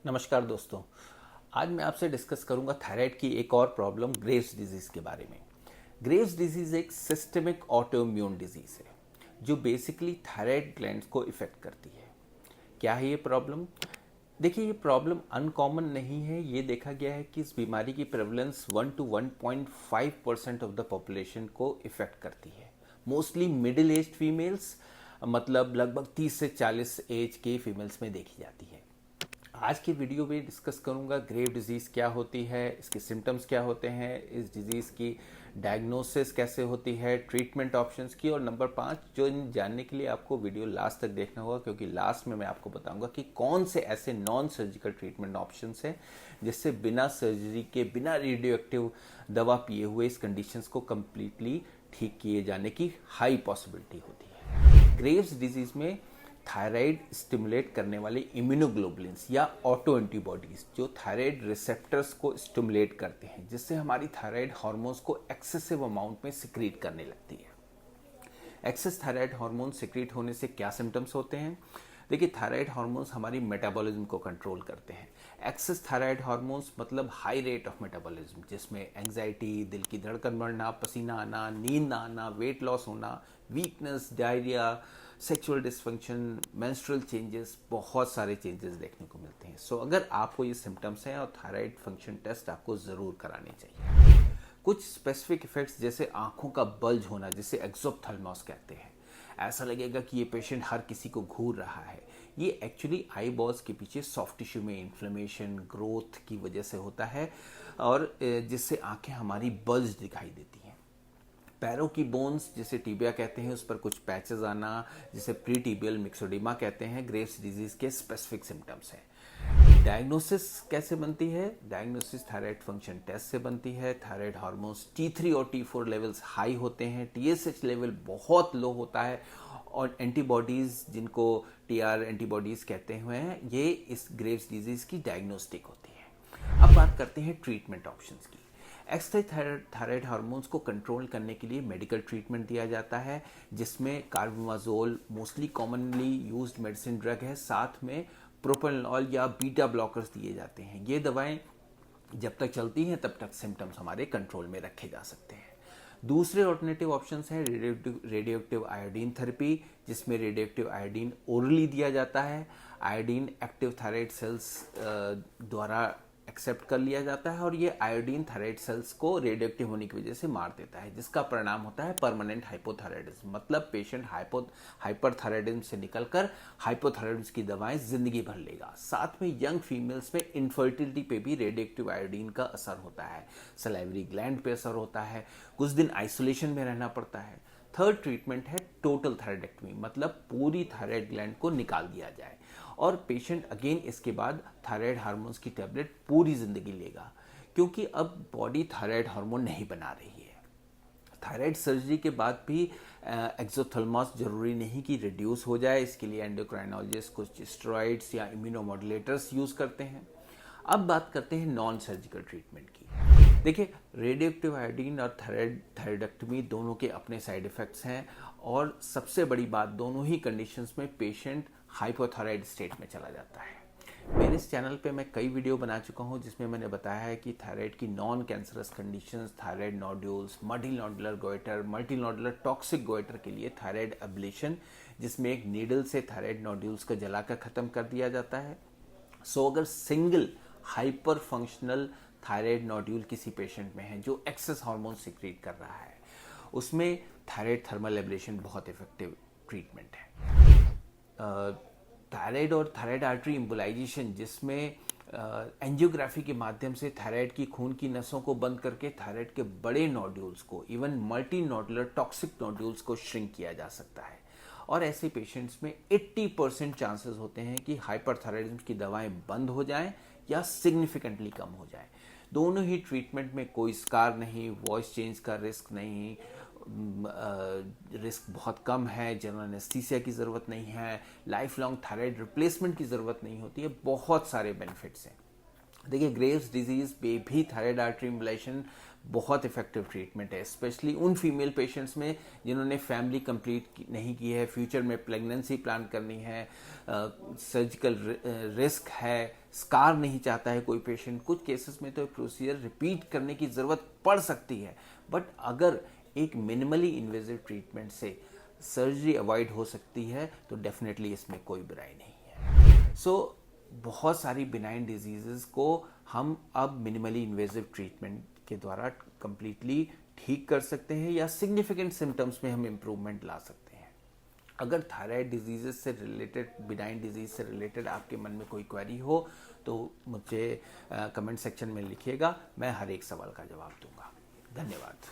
नमस्कार दोस्तों। आज मैं आपसे डिस्कस करूंगा थायराइड की एक और प्रॉब्लम ग्रेव्स डिजीज़ के बारे में। ग्रेव्स डिजीज़ एक सिस्टमिक ऑटोइम्यून डिजीज़ है जो बेसिकली थायराइड ग्लैंड्स को इफेक्ट करती है। क्या है ये प्रॉब्लम? देखिए, ये प्रॉब्लम अनकॉमन नहीं है। ये देखा गया है कि इस बीमारी की prevalence 1 to 1.5% of the population को इफेक्ट करती है। मोस्टली मिडिल एज फीमेल्स, मतलब लगभग 30 से 40 एज के फीमेल्स में देखी जाती है। आज की वीडियो में डिस्कस करूंगा ग्रेव डिजीज़ क्या होती है, इसके सिम्टम्स क्या होते हैं, इस डिज़ीज़ की डायग्नोसिस कैसे होती है, ट्रीटमेंट ऑप्शंस की, और नंबर 5 जो इन जानने के लिए आपको वीडियो लास्ट तक देखना होगा, क्योंकि लास्ट में मैं आपको बताऊंगा कि कौन से ऐसे नॉन सर्जिकल ट्रीटमेंट ऑप्शंस हैं जिससे बिना सर्जरी के, बिना रेडियो एक्टिव दवा पिए हुए इस कंडीशंस को कम्प्लीटली ठीक किए जाने की हाई पॉसिबिलिटी होती है। ग्रेव्स डिजीज़ में थायराइड स्टिमुलेट करने वाले इम्यूनोग्लोबुलिन्स या ऑटो एंटीबॉडीज जो थायराइड रिसेप्टर्स को स्टिमुलेट करते हैं, जिससे हमारी थायराइड हार्मोन्स को एक्सेसिव अमाउंट में सिक्रीट करने लगती है। एक्सेस थायराइड हार्मोन सिक्रीट होने से क्या सिम्टम्स होते हैं? देखिए, थायराइड हार्मोन्स हमारी मेटाबॉलिज्म को कंट्रोल करते हैं। एक्सेस थायराइड हार्मोन्स मतलब हाई रेट ऑफ मेटाबॉलिज्म, जिसमें एंग्जाइटी, दिल की धड़कन बढ़ना, पसीना आना, नींद ना आना, वेट लॉस होना, weakness, diarrhoea, sexual dysfunction, menstrual changes, बहुत सारे चेंजेस देखने को मिलते हैं। सो अगर आपको ये सिम्टम्स हैं और थायराइड फंक्शन टेस्ट आपको ज़रूर कराने चाहिए। कुछ स्पेसिफिक इफेक्ट्स जैसे आंखों का बल्ज होना, जिसे एक्सोप्थेल्मोस कहते हैं। ऐसा लगेगा कि ये पेशेंट हर किसी को घूर रहा है। ये एक्चुअली आई बॉल्स के पीछे सॉफ्ट टिश्यू में इन्फ्लेमेशन, ग्रोथ की वजह से होता है, और जिससे आंखें हमारी बल्ज दिखाई देती हैं। पैरों की बोन्स, जिसे टीबिया कहते हैं, उस पर कुछ पैचेस आना, जिसे प्री टीबियल मिक्सोडिमा कहते हैं, ग्रेव्स डिजीज के स्पेसिफिक सिम्टम्स हैं। डायग्नोसिस कैसे बनती है? डायग्नोसिस थायराइड फंक्शन टेस्ट से बनती है। थायराइड हार्मोन्स T3 और T4 लेवल्स हाई होते हैं, TSH लेवल बहुत लो होता है, और एंटीबॉडीज, जिनको TR एंटीबॉडीज कहते हुए हैं, ये इस ग्रेव्स डिजीज की डायग्नोस्टिक होती है। अब बात करते हैं ट्रीटमेंट ऑप्शंस की। एक्स्ट्रा थायराइड हार्मोन्स को कंट्रोल करने के लिए मेडिकल ट्रीटमेंट दिया जाता है, जिसमें carbimazole mostly commonly used medicine drug है। साथ में प्रोपेनॉल या बीटा ब्लॉकर्स दिए जाते हैं। ये दवाएं जब तक चलती हैं तब तक सिम्टम्स हमारे कंट्रोल में रखे जा सकते हैं। दूसरे ऑल्टरनेटिव ऑप्शंस हैं रेडियो एक्टिव आयोडीन थेरेपी, जिसमें रेडियो एक्टिव आयोडीन ओरली दिया जाता है। आयोडीन एक्टिव थायराइड सेल्स द्वारा एक्सेप्ट कर लिया जाता है, और ये आयोडीन थायराइड सेल्स को रेडियो एक्टिव होने की वजह से मार देता है, जिसका परिणाम होता है परमानेंट हाइपोथायराइडिज्म। मतलब पेशेंट हाइपरथायराइडिज्म से निकलकर हाइपोथायराइडिज्म की दवाएं जिंदगी भर लेगा। साथ में यंग फीमेल्स में इनफर्टिलिटी पे भी रेडियो एक्टिव आयोडीन का असर होता है। सलाइवरी ग्लैंड पे असर होता है। कुछ दिन आइसोलेशन में रहना पड़ता है। थर्ड ट्रीटमेंट है टोटल थायराइडेक्टमी, मतलब पूरी थायराइड ग्लैंड को निकाल दिया जाए, और पेशेंट अगेन इसके बाद थायराइड हार्मोन्स की टैबलेट पूरी जिंदगी लेगा, क्योंकि अब बॉडी थायराइड हार्मोन नहीं बना रही है। थायराइड सर्जरी के बाद भी एक्सोथेल्मोस जरूरी नहीं कि रिड्यूस हो जाए। इसके लिए एंडोक्राइनोलॉजिस्ट कुछ स्टेरॉइड्स या इम्यूनोमॉड्यूलेटर्स यूज करते हैं। अब बात करते हैं नॉन सर्जिकल ट्रीटमेंट की। देखिए, रेडियो एक्टिव आयोडीन और थायराइडेक्टमी दोनों के अपने साइड इफेक्ट्स हैं, और सबसे बड़ी बात, दोनों ही कंडीशंस में पेशेंट हाइपोथायराइड स्टेट में चला जाता है। मेरे इस चैनल पे मैं कई वीडियो बना चुका हूँ जिसमें मैंने बताया है कि थायराइड की non cancerous conditions, thyroid nodules, multi nodular goitre, multi nodular toxic goitre के लिए थायराइड एब्लेशन, जिसमें एक नीडल से थायराइड नोड्यूल्स को जलाकर खत्म कर दिया जाता है। सो अगर single hyper functional thyroid nodule किसी पेशेंट में है जो एक्सेस हार्मोन सिक्रीट कर रहा है, उसमें थायराइड थर्मल एब्लेशन बहुत इफेक्टिव ट्रीटमेंट है। थायराइड और थायराइड आर्टरी एम्बोलाइजेशन, जिसमें एंजियोग्राफी के माध्यम से थायराइड की खून की नसों को बंद करके थायराइड के बड़े नोड्यूल्स को, even multi nodular toxic nodules को श्रिंक किया जा सकता है। और ऐसे पेशेंट्स में 80% चांसेस होते हैं कि हाइपरथायराइडिज्म की दवाएं बंद हो जाएं या सिग्निफिकेंटली कम हो जाएं। दोनों ही ट्रीटमेंट में कोई स्कार नहीं, वॉइस चेंज का रिस्क नहीं, रिस्क बहुत कम है, जनरल एनेस्थीसिया की ज़रूरत नहीं है, लाइफ लॉन्ग थायराइड रिप्लेसमेंट की ज़रूरत नहीं होती है, बहुत सारे बेनिफिट्स हैं। देखिए, ग्रेव्स डिजीज़ पे भी थायराइड आर्टरी एम्बोलाइजेशन बहुत इफेक्टिव ट्रीटमेंट है, स्पेशली उन फीमेल पेशेंट्स में जिन्होंने फैमिली कंप्लीट नहीं की है, फ्यूचर में प्रेगनेंसी प्लान करनी है, सर्जिकल रिस्क है, स्कार नहीं चाहता है कोई पेशेंट। कुछ केसेस में तो प्रोसीजर रिपीट करने की ज़रूरत पड़ सकती है, बट अगर एक मिनिमली इन्वेजिव ट्रीटमेंट से सर्जरी अवॉइड हो सकती है तो डेफिनेटली इसमें कोई बुराई नहीं है। सो बहुत सारी बिनाइन डिजीज़ को हम अब मिनिमली इन्वेजिव ट्रीटमेंट के द्वारा कंप्लीटली ठीक कर सकते हैं या सिग्निफिकेंट सिम्टम्स में हम इम्प्रूवमेंट ला सकते हैं। अगर थायराइड डिजीज़ से रिलेटेड, बिनाइन डिजीज़ से रिलेटेड आपके मन में कोई क्वेरी हो तो मुझे कमेंट सेक्शन में लिखिएगा, मैं हर एक सवाल का जवाब दूंगा। धन्यवाद।